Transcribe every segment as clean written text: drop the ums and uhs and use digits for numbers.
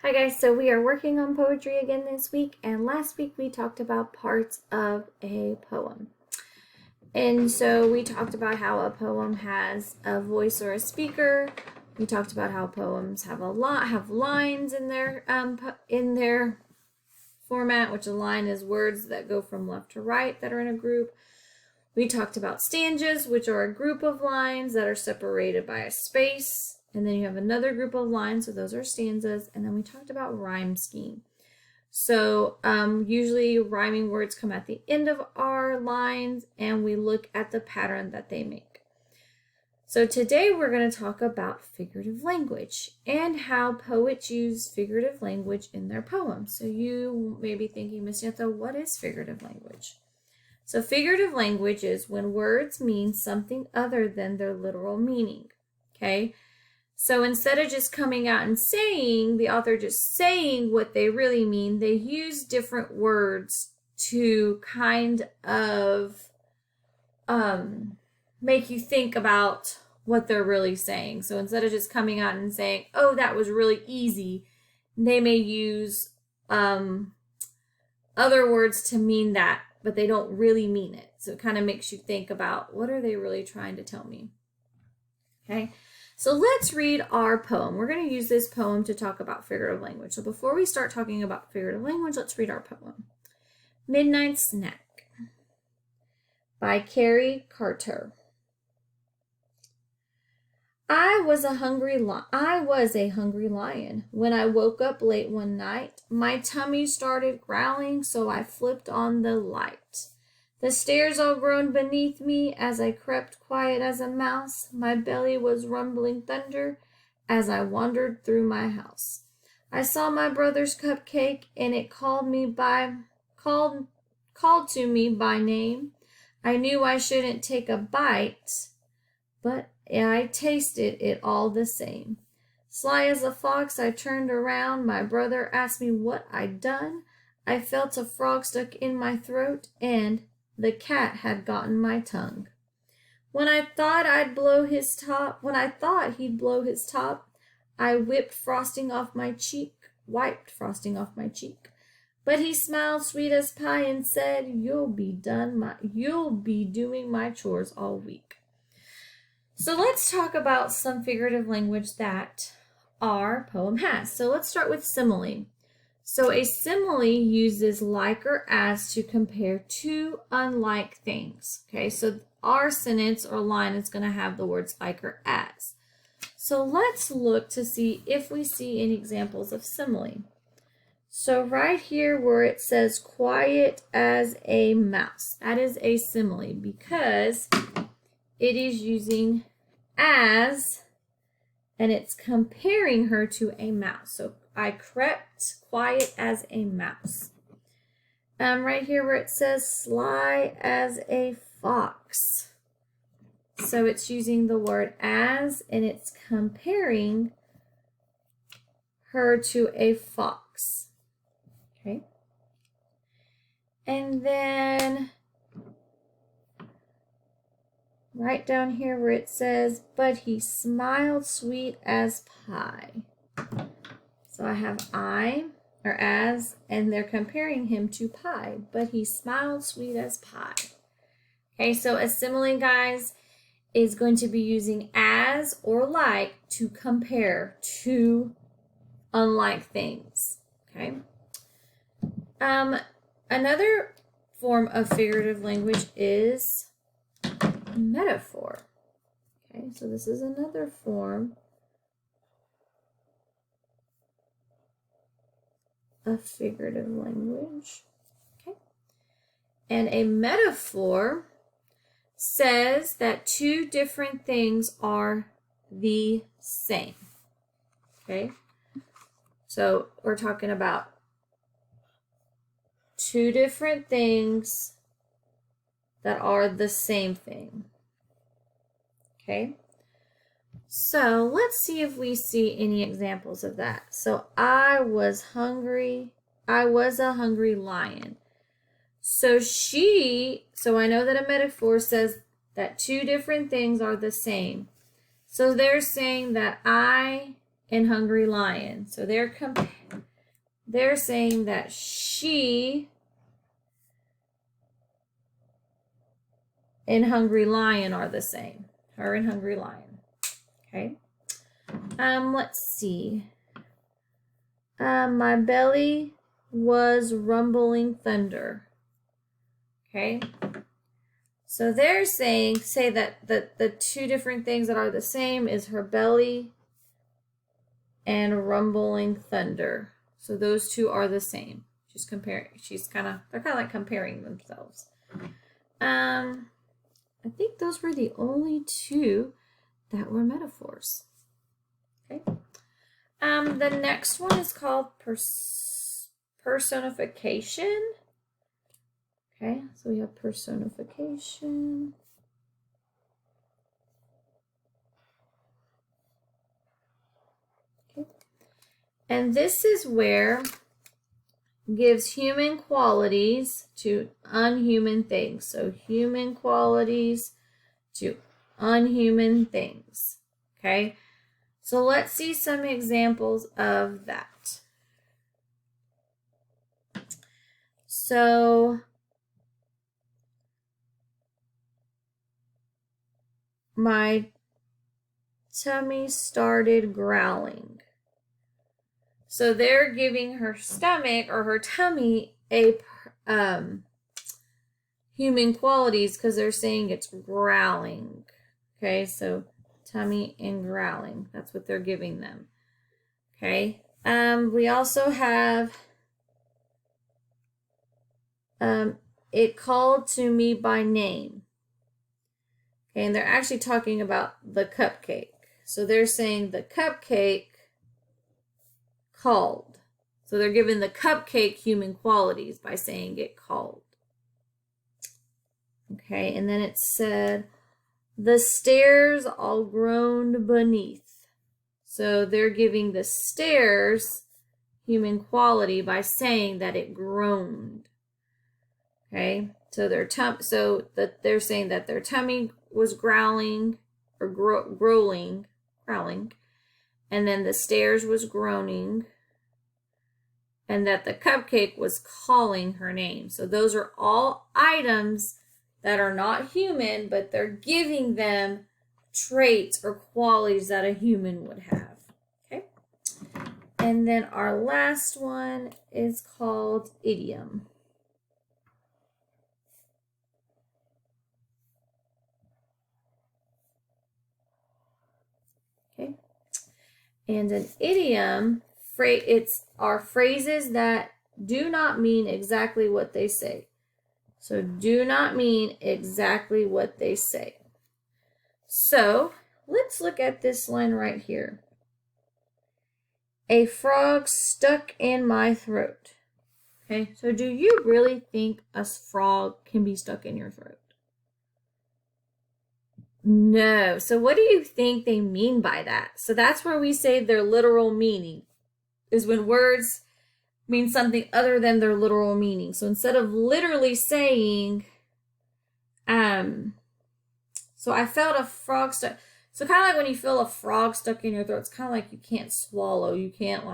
Hi guys, so we are working on poetry again this week, and last week we talked about parts of a poem. And so we talked about how a poem has a voice or a speaker. We talked about how poems have lines in their format, which a line is words that go from left to right that are in a group. We talked about stanzas, which are a group of lines that are separated by a space. And then you have another group of lines, so those are stanzas. And then we talked about rhyme scheme. So usually rhyming words come at the end of our lines, and we look at the pattern that they make. So today we're going to talk about figurative language and how poets use figurative language in their poems. So you may be thinking, Miss Yetha, what is figurative language? So figurative language is when words mean something other than their literal meaning, okay? So instead of just coming out and saying, the author just saying what they really mean, they use different words to kind of make you think about what they're really saying. So instead of just coming out and saying, oh, that was really easy, they may use other words to mean that, but they don't really mean it. So it kind of makes you think about, what are they really trying to tell me? Okay. So let's read our poem. We're going to use this poem to talk about figurative language. So before we start talking about figurative language, let's read our poem. Midnight Snack by Carrie Carter. I was a hungry lion. When I woke up late one night, my tummy started growling, so I flipped on the light. The stairs all groaned beneath me as I crept quiet as a mouse. My belly was rumbling thunder as I wandered through my house. I saw my brother's cupcake, and it called to me by name. I knew I shouldn't take a bite, but I tasted it all the same. Sly as a fox, I turned around. My brother asked me what I'd done. I felt a frog stuck in my throat, and the cat had gotten my tongue. When I thought he'd blow his top, I wiped frosting off my cheek. But he smiled sweet as pie and said, You'll be doing my chores all week. So let's talk about some figurative language that our poem has. So let's start with simile. So a simile uses like or as to compare two unlike things. Okay, so our sentence or line is going to have the words like or as. So let's look to see if we see any examples of simile. So right here where it says quiet as a mouse, that is a simile because it is using as, and it's comparing her to a mouse. So I crept quiet as a mouse. Right here where it says sly as a fox. So it's using the word as, and it's comparing her to a fox. Okay. And then right down here where it says, but he smiled sweet as pie. So I have I, or as, and they're comparing him to pie, but he smiled sweet as pie. Okay, so a simile, guys, is going to be using as or like to compare two unlike things. Okay. Another form of figurative language is metaphor. Okay, so this is another form of figurative language. Okay, and a metaphor says that two different things are the same. Okay, so we're talking about two different things that are the same thing. Okay, so let's see if we see any examples of that. So I was a hungry lion. So I know that a metaphor says that two different things are the same. So they're saying that I and hungry lion. So they're saying that she and hungry lion are the same. Her and hungry lion. Okay. Let's see. My belly was rumbling thunder. Okay. So they're saying, say that the two different things that are the same is her belly and rumbling thunder. So those two are the same. They're kind of like comparing themselves. I think those were the only two that were metaphors. Okay. The next one is called personification. Okay, so we have personification. Okay. And this is where gives human qualities to unhuman things. So human qualities to unhuman things. Okay. So let's see some examples of that. So my tummy started growling. So they're giving her stomach or her tummy a human qualities because they're saying it's growling. Okay, so tummy and growling. That's what they're giving them. Okay. We also have it called to me by name. Okay, and they're actually talking about the cupcake. So they're saying the cupcake called. So they're giving the cupcake human qualities by saying it called. Okay, and then it said, the stairs all groaned beneath. So they're giving the stairs human quality by saying that it groaned. Okay, so they're saying that their tummy was growling or growling, and then the stairs was groaning, and that the cupcake was calling her name. So those are all items that are not human, but they're giving them traits or qualities that a human would have. Okay. And then our last one is called idiom. Okay. And an idiom, are phrases that do not mean exactly what they say. So do not mean exactly what they say. So let's look at this line right here. A frog stuck in my throat. Okay, so do you really think a frog can be stuck in your throat? No. So what do you think they mean by that? So that's where we say their literal meaning is when words mean something other than their literal meaning. So instead of literally saying, so I felt a frog stuck. So kind of like when you feel a frog stuck in your throat, it's kind of like you can't swallow. You can't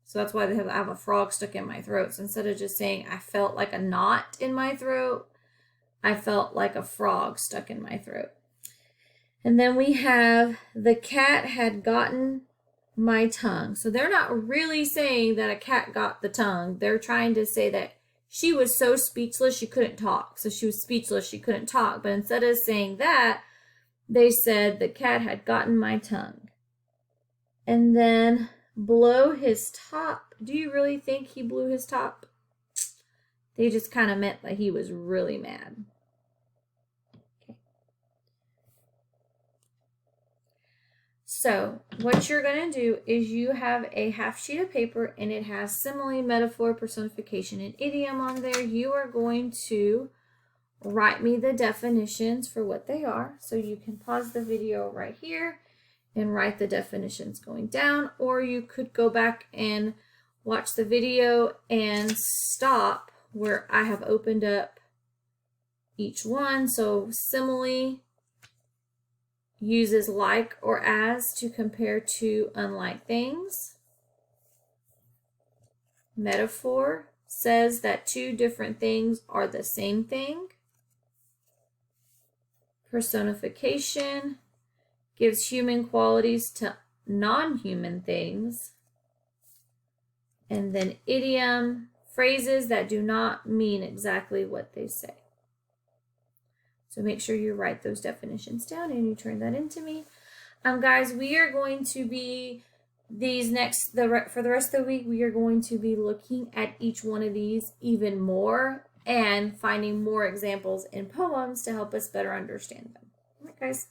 so that's why I have a frog stuck in my throat. So instead of just saying I felt like a knot in my throat, I felt like a frog stuck in my throat. And then we have the cat had gotten my tongue. So they're not really saying that a cat got the tongue. They're trying to say that she was so speechless she couldn't talk. So she was speechless, she couldn't talk. But instead of saying that, they said the cat had gotten my tongue. And then blow his top. Do you really think he blew his top? They just kind of meant that he was really mad. So what you're going to do is you have a half sheet of paper and it has simile, metaphor, personification, and idiom on there. You are going to write me the definitions for what they are. So you can pause the video right here and write the definitions going down, or you could go back and watch the video and stop where I have opened up each one. So simile, uses like or as to compare two unlike things. Metaphor says that two different things are the same thing. Personification gives human qualities to non-human things. And then idiom, phrases that do not mean exactly what they say. So make sure you write those definitions down and you turn that into me. Guys, we are going to be for the rest of the week, we are going to be looking at each one of these even more and finding more examples in poems to help us better understand them. All right, guys.